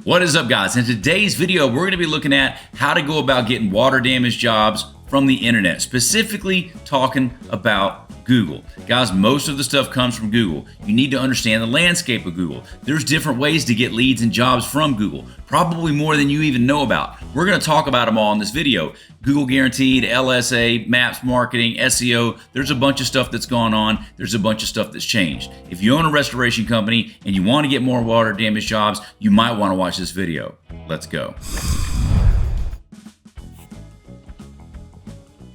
What is up, guys? In today's video, we're going to be looking at how to go about getting water damage jobs from the internet, specifically talking about Google. Guys, most of the stuff comes from Google. You need to understand the landscape of Google. There's different ways to get leads and jobs from Google, probably more than you even know about. We're going to talk about them all in this video. Google Guaranteed, LSA, Maps Marketing, SEO. There's a bunch of stuff that's gone on. There's a bunch of stuff that's changed. If you own a restoration company and you want to get more water damage jobs, you might want to watch this video. Let's go.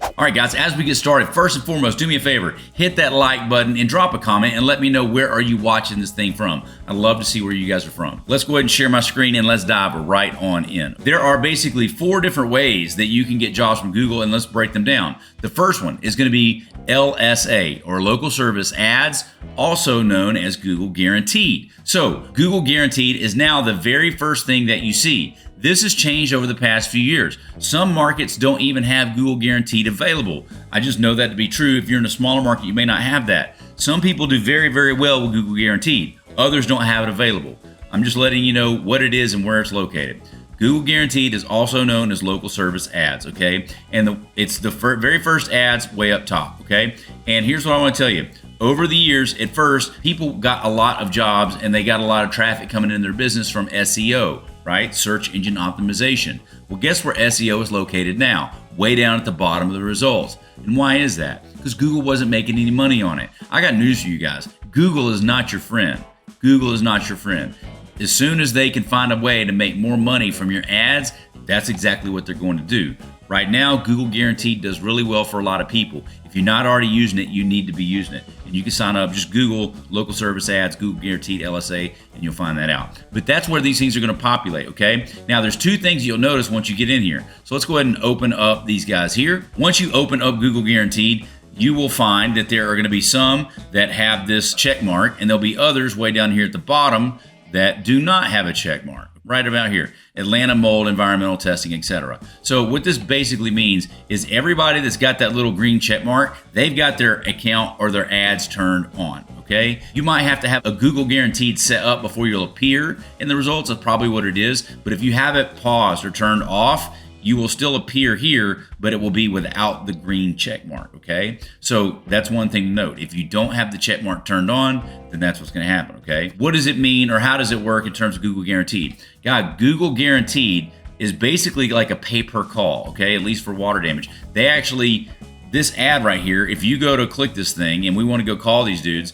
All right, guys, as we get started, first and foremost, do me a favor, hit that like button and drop a comment and let me know where are you watching this thing from. I'd love to see where you guys are from. Let's go ahead and share my screen and let's dive right on in. There are basically 4 different ways that you can get jobs from Google, and let's break them down. The first one is going to be LSA, or Local Service Ads, also known as Google Guaranteed. So Google Guaranteed is now the very first thing that you see. This has changed over the past few years. Some markets don't even have Google Guaranteed available. I just know that to be true. If you're in a smaller market, you may not have that. Some people do very, very well with Google Guaranteed. Others don't have it available. I'm just letting you know what it is and where it's located. Google Guaranteed is also known as Local Service Ads, okay? And it's the very first ads way up top, okay? And here's what I want to tell you. Over the years, at first, people got a lot of jobs and they got a lot of traffic coming in their business from SEO, right? Search engine optimization. Well, guess where SEO is located now? Way down at the bottom of the results. And why is that? Because Google wasn't making any money on it. I got news for you guys. Google is not your friend. Google is not your friend. As soon as they can find a way to make more money from your ads, that's exactly what they're going to do. Right now, Google Guaranteed does really well for a lot of people. If you're not already using it, you need to be using it. And you can sign up, just Google Local Service Ads, Google Guaranteed, LSA, and you'll find that out. But that's where these things are going to populate, okay? Now, there's 2 things you'll notice once you get in here. So let's go ahead and open up these guys here. Once you open up Google Guaranteed, you will find that there are going to be some that have this check mark, and there'll be others way down here at the bottom that do not have a check mark. Right about here, Atlanta mold, environmental testing, etc. So what this basically means is everybody that's got that little green check mark, they've got their account or their ads turned on, okay? You might have to have a Google Guaranteed set up before you'll appear in the results. That's probably what it is. But if you have it paused or turned off, you will still appear here, but it will be without the green check mark, okay? So that's one thing to note. If you don't have the check mark turned on, then that's what's gonna happen, okay? What does it mean, or how does it work in terms of Google Guaranteed? God, Google Guaranteed is basically like a pay-per-call, okay? At least for water damage. They actually, this ad right here, if you go to click this thing and we wanna go call these dudes,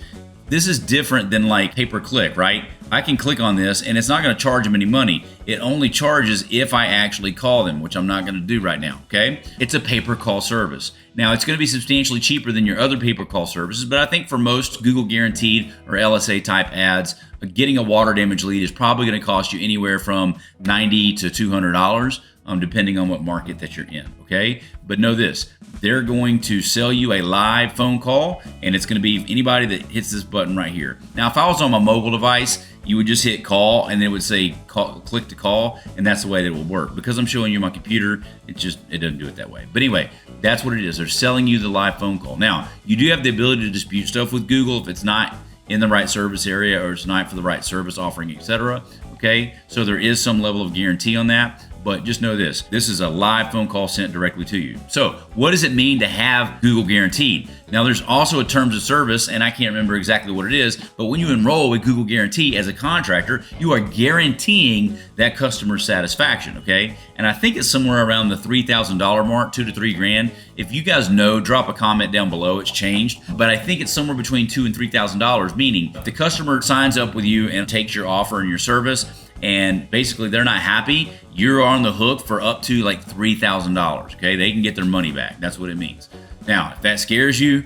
this is different than like pay-per-click, right? I can click on this and it's not going to charge them any money. It only charges if I actually call them, which I'm not going to do right now, okay? It's a pay-per-call service. Now, it's going to be substantially cheaper than your other pay-per-call services, but I think for most Google Guaranteed or LSA type ads, getting a water damage lead is probably going to cost you anywhere from $90 to $200, depending on what market that you're in, okay? But know this, they're going to sell you a live phone call, and it's going to be anybody that hits this button right here. Now, if I was on my mobile device, you would just hit call, and it would say click to call, and that's the way that it will work. Because I'm showing you my computer, it doesn't do it that way. But anyway, that's what it is. They're selling you the live phone call. Now, you do have the ability to dispute stuff with Google if it's not in the right service area or it's not for the right service offering, etc. Okay, so there is some level of guarantee on that. But just know this is a live phone call sent directly to you. So what does it mean to have Google Guaranteed? Now, there's also a terms of service, and I can't remember exactly what it is, but when you enroll with Google Guarantee as a contractor, you are guaranteeing that customer satisfaction, okay? And I think it's somewhere around the $3,000 mark, $2 to $3 grand. If you guys know, drop a comment down below. It's changed, but I think it's somewhere between $2,000 and $3,000, meaning if the customer signs up with you and takes your offer and your service, and basically they're not happy, you're on the hook for up to like $3,000, okay? They can get their money back. That's what it means. Now, if that scares you,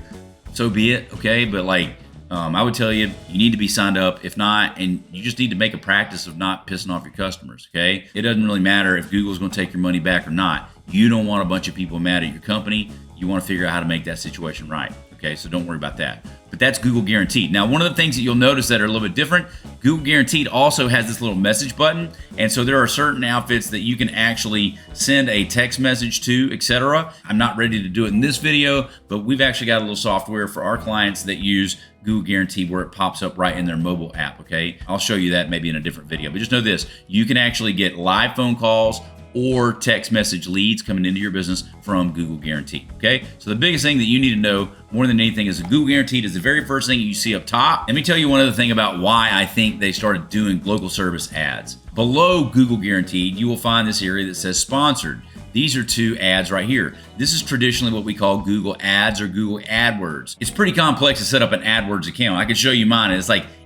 so be it, okay? But like, I would tell you, you need to be signed up. If not, and you just need to make a practice of not pissing off your customers, okay? It doesn't really matter if Google's gonna take your money back or not. You don't want a bunch of people mad at your company. You wanna figure out how to make that situation right, Okay, so don't worry about that. But that's Google Guaranteed. Now, one of the things that you'll notice that are a little bit different, Google Guaranteed also has this little message button. And so there are certain outfits that you can actually send a text message to, etc. I'm not ready to do it in this video, but we've actually got a little software for our clients that use Google Guaranteed where it pops up right in their mobile app, okay? I'll show you that maybe in a different video. But just know this, you can actually get live phone calls or text message leads coming into your business from Google Guaranteed, okay? So the biggest thing that you need to know more than anything is that Google Guaranteed is the very first thing you see up top. Let me tell you one other thing about why I think they started doing local service ads. Below Google Guaranteed, you will find this area that says sponsored. These are two ads right here. This is traditionally what we call Google Ads or Google AdWords. It's pretty complex to set up an AdWords account. I can show you mine.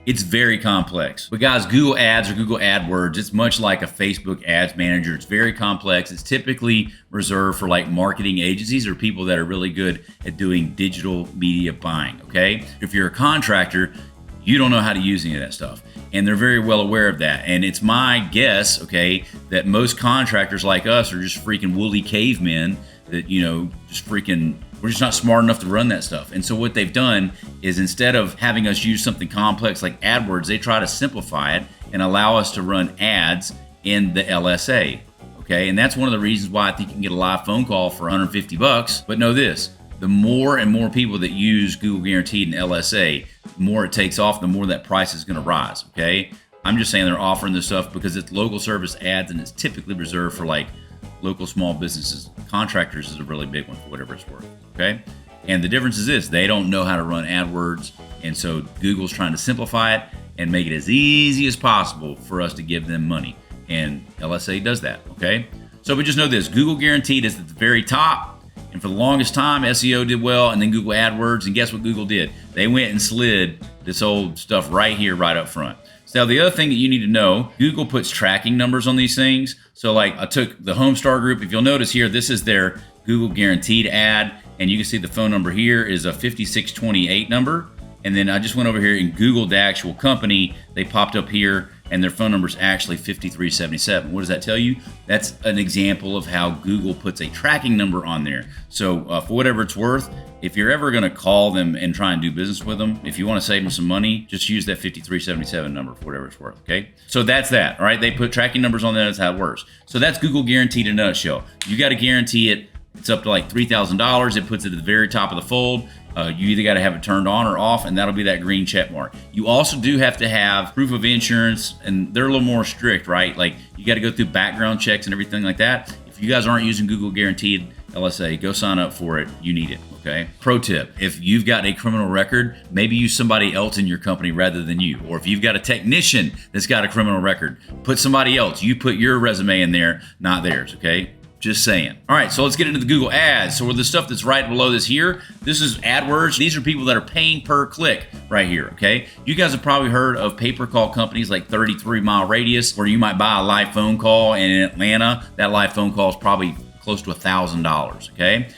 It's very complex. But guys, Google Ads or Google AdWords, it's much like a Facebook Ads Manager. It's very complex. It's typically reserved for like marketing agencies or people that are really good at doing digital media buying, okay? If you're a contractor, you don't know how to use any of that stuff. And they're very well aware of that. And it's my guess, okay, that most contractors like us are just freaking woolly cavemen that, we're just not smart enough to run that stuff. And so what they've done is instead of having us use something complex like AdWords, they try to simplify it and allow us to run ads in the LSA, okay? And that's one of the reasons why I think you can get a live phone call for 150 bucks. But know this, the more and more people that use Google Guaranteed and LSA, the more it takes off, the more that price is gonna rise, okay? I'm just saying they're offering this stuff because it's local service ads and it's typically reserved for like local small businesses. Contractors is a really big one for whatever it's worth, okay? And the difference is this, they don't know how to run AdWords, and so Google's trying to simplify it and make it as easy as possible for us to give them money. And LSA does that, okay? So but just know this, Google Guaranteed is at the very top, and for the longest time, SEO did well, and then Google AdWords, and guess what Google did? They went and slid this old stuff right here, right up front. So the other thing that you need to know, Google puts tracking numbers on these things. So like I took the Homestar Group. If you'll notice here, this is their Google Guaranteed ad. And you can see the phone number here is a 5628 number. And then I just went over here and Googled the actual company. They popped up here and their phone number is actually 5377. What does that tell you? That's an example of how Google puts a tracking number on there. So for whatever it's worth, if you're ever gonna call them and try and do business with them, if you wanna save them some money, just use that 5377 number for whatever it's worth, okay? So that's that, all right? They put tracking numbers on there, that's how it works. So that's Google Guaranteed in a nutshell. You gotta guarantee it. It's up to like $3,000. It puts it at the very top of the fold. You either got to have it turned on or off, and that'll be that green check mark. You also do have to have proof of insurance, and they're a little more strict, right? Like you got to go through background checks and everything like that. If you guys aren't using Google Guaranteed LSA, go sign up for it. You need it, okay? Pro tip, if you've got a criminal record, maybe use somebody else in your company rather than you. Or if you've got a technician that's got a criminal record, put somebody else. You put your resume in there, not theirs, okay? Just saying. All right, so let's get into the Google Ads. So the stuff that's right below this here, this is AdWords. These are people that are paying per click right here, okay? You guys have probably heard of pay-per-call companies like 33-mile radius, where you might buy a live phone call, and in Atlanta, that live phone call is probably close to $1,000, okay?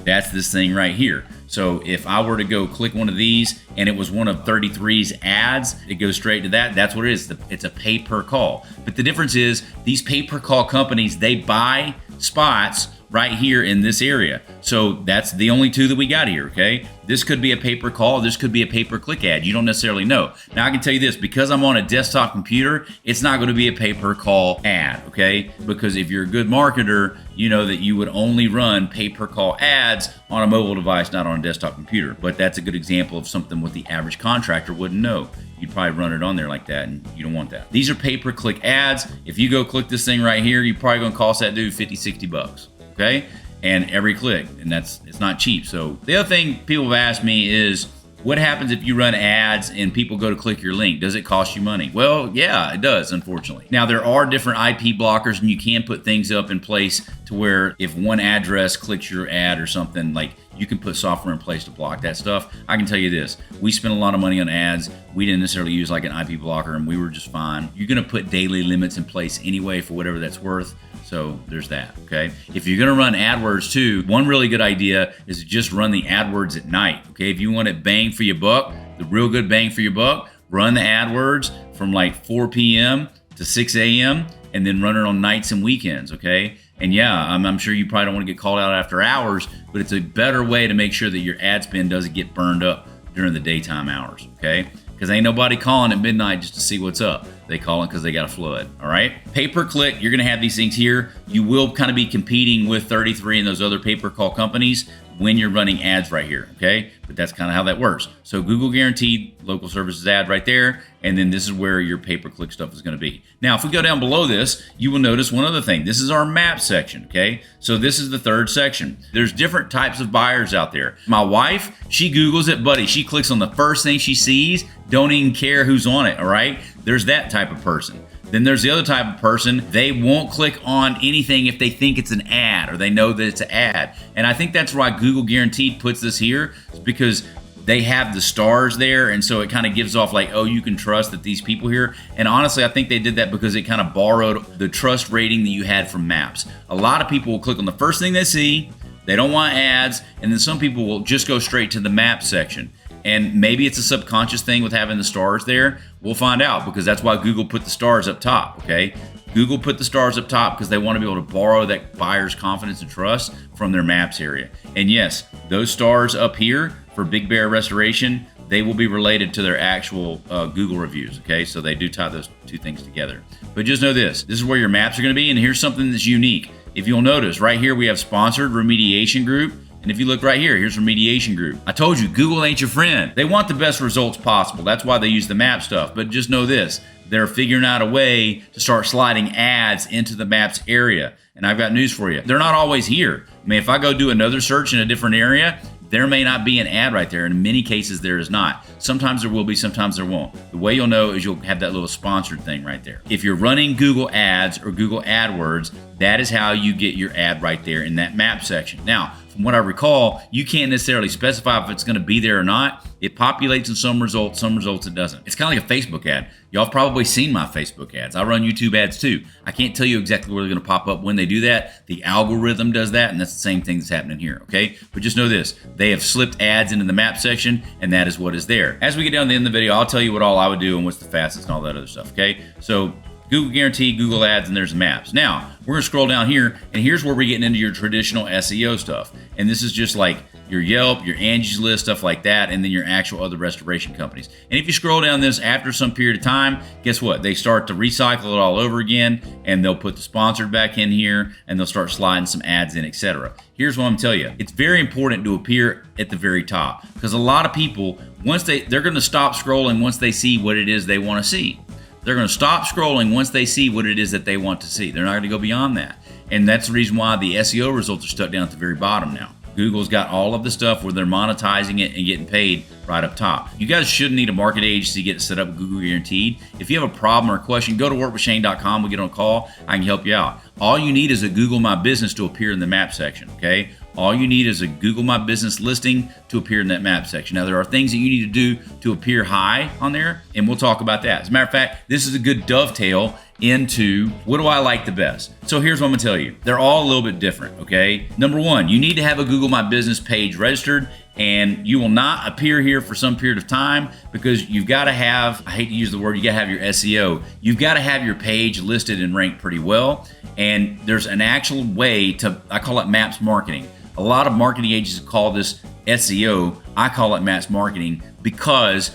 That's this thing right here. So if I were to go click one of these and it was one of 33's ads, it goes straight to that. That's what it is. It's a pay per call. But the difference is these pay per call companies, they buy spots right here in this area. So that's the only two that we got here, okay? This could be a pay-per-call, this could be a pay-per-click ad. You don't necessarily know. Now I can tell you this, because I'm on a desktop computer, it's not gonna be a pay-per-call ad, okay? Because if you're a good marketer, you know that you would only run pay-per-call ads on a mobile device, not on a desktop computer. But that's a good example of something what the average contractor wouldn't know. You'd probably run it on there like that, and you don't want that. These are pay-per-click ads. If you go click this thing right here, you're probably gonna cost that dude 50, 60 bucks. Okay, and every click, and it's not cheap. So the other thing people have asked me is, what happens if you run ads and people go to click your link? Does it cost you money? Well, yeah, it does, unfortunately. Now, there are different IP blockers, and you can put things up in place to where if one address clicks your ad or something, like you can put software in place to block that stuff. I can tell you this, we spent a lot of money on ads. We didn't necessarily use like an IP blocker, and we were just fine. You're gonna put daily limits in place anyway for whatever that's worth. So there's that, okay? If you're gonna run AdWords too, one really good idea is to just run the AdWords at night, okay? If you want it bang for your buck, the real good bang for your buck, run the AdWords from like 4 p.m. to 6 a.m. and then run it on nights and weekends, okay? And yeah, I'm sure you probably don't want to get called out after hours, but it's a better way to make sure that your ad spend doesn't get burned up during the daytime hours, okay? Because ain't nobody calling at midnight just to see what's up. They call it because they got a flood, all right? Pay-per-click, you're gonna have these things here. You will kind of be competing with 33 and those other pay-per-call companies when you're running ads right here, okay? But that's kind of how that works. So Google Guaranteed Local Services ad right there, and then this is where your pay-per-click stuff is gonna be. Now, if we go down below this, you will notice one other thing. This is our map section, okay? So this is the third section. There's different types of buyers out there. My wife, she Googles it, buddy. She clicks on the first thing she sees, don't even care who's on it, all right? There's that type of person. Then there's the other type of person, they won't click on anything if they think it's an ad or they know that it's an ad. And I think that's why Google Guaranteed puts this here, because they have the stars there, and so it kind of gives off like, oh, you can trust that these people here. And honestly, I think they did that because it kind of borrowed the trust rating that you had from Maps. A lot of people will click on the first thing they see, they don't want ads, and then some people will just go straight to the map section. And maybe it's a subconscious thing with having the stars there. We'll find out, because that's why Google put the stars up top, okay? Google put the stars up top because they want to be able to borrow that buyer's confidence and trust from their maps area. And yes, those stars up here for Big Bear Restoration, they will be related to their actual Google reviews, okay? So they do tie those two things together. But just know this is where your maps are going to be, and here's something that's unique. If you'll notice, right here we have sponsored remediation group. And if you look right here, here's remediation group. I told you, Google ain't your friend. They want the best results possible. That's why they use the map stuff. But just know this, they're figuring out a way to start sliding ads into the maps area. And I've got news for you. They're not always here. I mean, if I go do another search in a different area, there may not be an ad right there. In many cases, there is not. Sometimes there will be, sometimes there won't. The way you'll know is you'll have that little sponsored thing right there. If you're running Google Ads or Google AdWords, that is how you get your ad right there in that map section. Now, from what I recall, you can't necessarily specify if it's going to be there or not. It populates in some results it doesn't. It's kind of like a Facebook ad. Y'all have probably seen my Facebook ads. I run YouTube ads too. I can't tell you exactly where they're going to pop up when they do that. The algorithm does that, and that's the same thing that's happening here, okay? But just know this, they have slipped ads into the map section, and that is what is there. As we get down to the end of the video, I'll tell you what all I would do and what's the fastest and all that other stuff, okay? So Google Guaranteed, Google Ads, and there's maps. Now, we're gonna scroll down here, and here's where we're getting into your traditional SEO stuff. And this is just like your Yelp, your Angie's List, stuff like that, and then your actual other restoration companies. And if you scroll down this after some period of time, guess what? They start to recycle it all over again, and they'll put the sponsored back in here, and they'll start sliding some ads in, etc. Here's what I'm telling you. It's very important to appear at the very top, because a lot of people, once they're gonna stop scrolling once they see what it is they wanna see. They're going to stop scrolling once they see what it is that they want to see. They're not going to go beyond that. And that's the reason why the SEO results are stuck down at the very bottom now. Google's got all of the stuff where they're monetizing it and getting paid right up top. You guys shouldn't need a market agency to get it set up with Google Guaranteed. If you have a problem or a question, go to workwithshane.com. We'll get on a call. I can help you out. All you need is a Google My Business to appear in the map section, okay? All you need is a Google My Business listing to appear in that map section. Now, there are things that you need to do to appear high on there, and we'll talk about that. As a matter of fact, this is a good dovetail into what do I like the best. So here's what I'm gonna tell you. They're all a little bit different, okay? Number one, you need to have a Google My Business page registered, and you will not appear here for some period of time because you've got to have, I hate to use the word, you got to have your SEO. You've got to have your page listed and ranked pretty well, and there's an actual way to, I call it maps marketing. A lot of marketing agencies call this SEO. I call it maps marketing because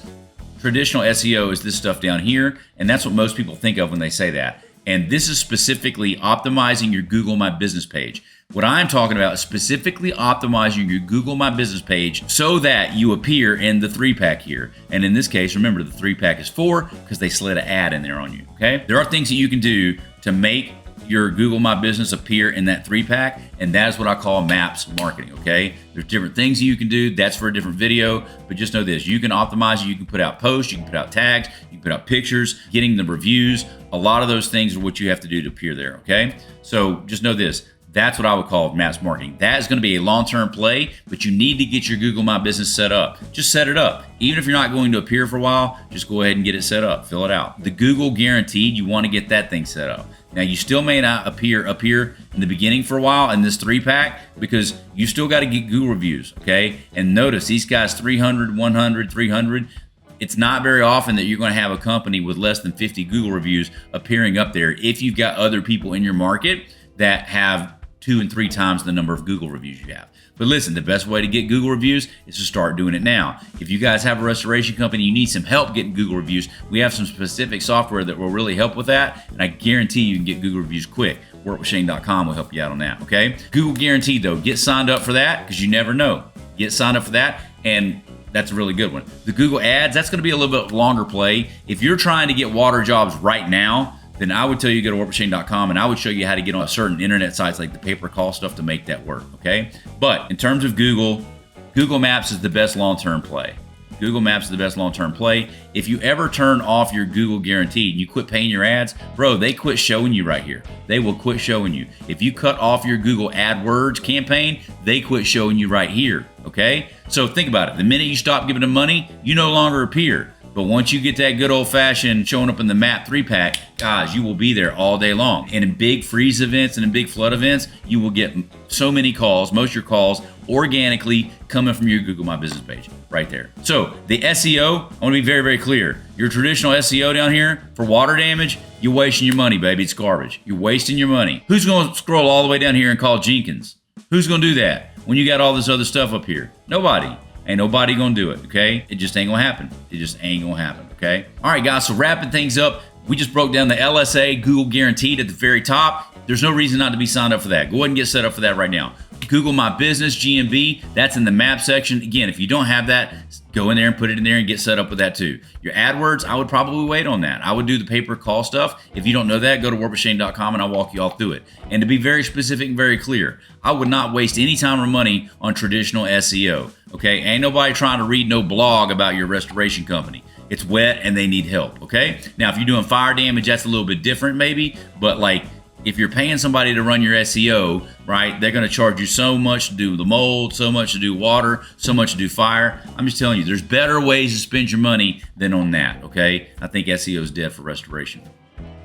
traditional SEO is this stuff down here, and that's what most people think of when they say that. And this is specifically optimizing your Google My Business page. What I'm talking about is specifically optimizing your Google My Business page so that you appear in the 3-pack here. And in this case, remember the 3-pack is 4 because they slid an ad in there on you, okay? There are things that you can do to make your Google My Business appear in that 3-pack, and that is what I call maps marketing, okay? There's different things that you can do. That's for a different video, but just know this. You can optimize it. You can put out posts. You can put out tags. You can put out pictures, getting the reviews. A lot of those things are what you have to do to appear there, okay? So just know this. That's what I would call maps marketing. That is going to be a long-term play, but you need to get your Google My Business set up. Just set it up. Even if you're not going to appear for a while, just go ahead and get it set up. Fill it out. The Google Guaranteed, you want to get that thing set up. Now, you still may not appear up here in the beginning for a while in this 3-pack because you still got to get Google reviews, okay? And notice these guys 300, 100, 300. It's not very often that you're going to have a company with less than 50 Google reviews appearing up there if you've got other people in your market that have 2 and 3 times the number of Google reviews you have. But listen, the best way to get Google reviews is to start doing it now. If you guys have a restoration company, you need some help getting Google reviews, we have some specific software that will really help with that, and I guarantee you can get Google reviews quick. WorkWithShane.com will help you out on that, okay? Google Guaranteed, though. Get signed up for that because you never know. Get signed up for that, and that's a really good one. The Google Ads, that's going to be a little bit longer play. If you're trying to get water jobs right now, then I would tell you to go to WorkWithShane.com, and I would show you how to get on certain internet sites like the pay-per-call stuff to make that work, okay? But in terms of Google Maps is the best long-term play. Google Maps is the best long-term play. If you ever turn off your Google Guaranteed and you quit paying your ads, bro, they quit showing you right here. They will quit showing you. If you cut off your Google AdWords campaign, they quit showing you right here, okay? So think about it. The minute you stop giving them money, you no longer appear. But once you get that good old-fashioned showing up in the map 3-pack, guys, you will be there all day long. And in big freeze events and in big flood events, you will get so many calls, most of your calls, organically coming from your Google My Business page right there. So the SEO, I want to be very, very clear. Your traditional SEO down here for water damage, you're wasting your money, baby. It's garbage. You're wasting your money. Who's going to scroll all the way down here and call Jenkins? Who's going to do that when you got all this other stuff up here? Nobody. Ain't nobody gonna do it, okay? It just ain't gonna happen. It just ain't gonna happen, okay? All right, guys, so wrapping things up, we just broke down the LSA Google Guaranteed at the very top. There's no reason not to be signed up for that. Go ahead and get set up for that right now. Google My Business, GMB, that's in the map section. Again, if you don't have that, go in there and put it in there and get set up with that too. Your AdWords, I would probably wait on that. I would do the pay-per-call stuff. If you don't know that, go to WorkWithShane.com and I'll walk you all through it. And to be very specific and very clear, I would not waste any time or money on traditional SEO, okay? Ain't nobody trying to read no blog about your restoration company. It's wet and they need help, okay? Now, if you're doing fire damage, that's a little bit different maybe, but like, if you're paying somebody to run your SEO, right, they're going to charge you so much to do the mold, so much to do water, so much to do fire. I'm just telling you, there's better ways to spend your money than on that, okay? I think SEO is dead for restoration.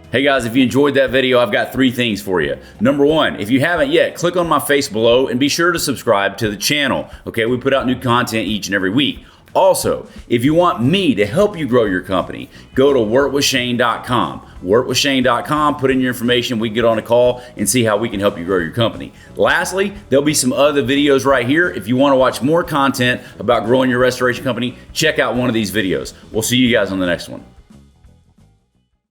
Hey guys, if you enjoyed that video, I've got 3 things for you. Number 1, if you haven't yet, click on my face below and be sure to subscribe to the channel, okay? We put out new content each and every week. Also, if you want me to help you grow your company, go to WorkWithShane.com. WorkWithShane.com, put in your information, we can get on a call and see how we can help you grow your company. Lastly, there'll be some other videos right here. If you want to watch more content about growing your restoration company, check out one of these videos. We'll see you guys on the next one.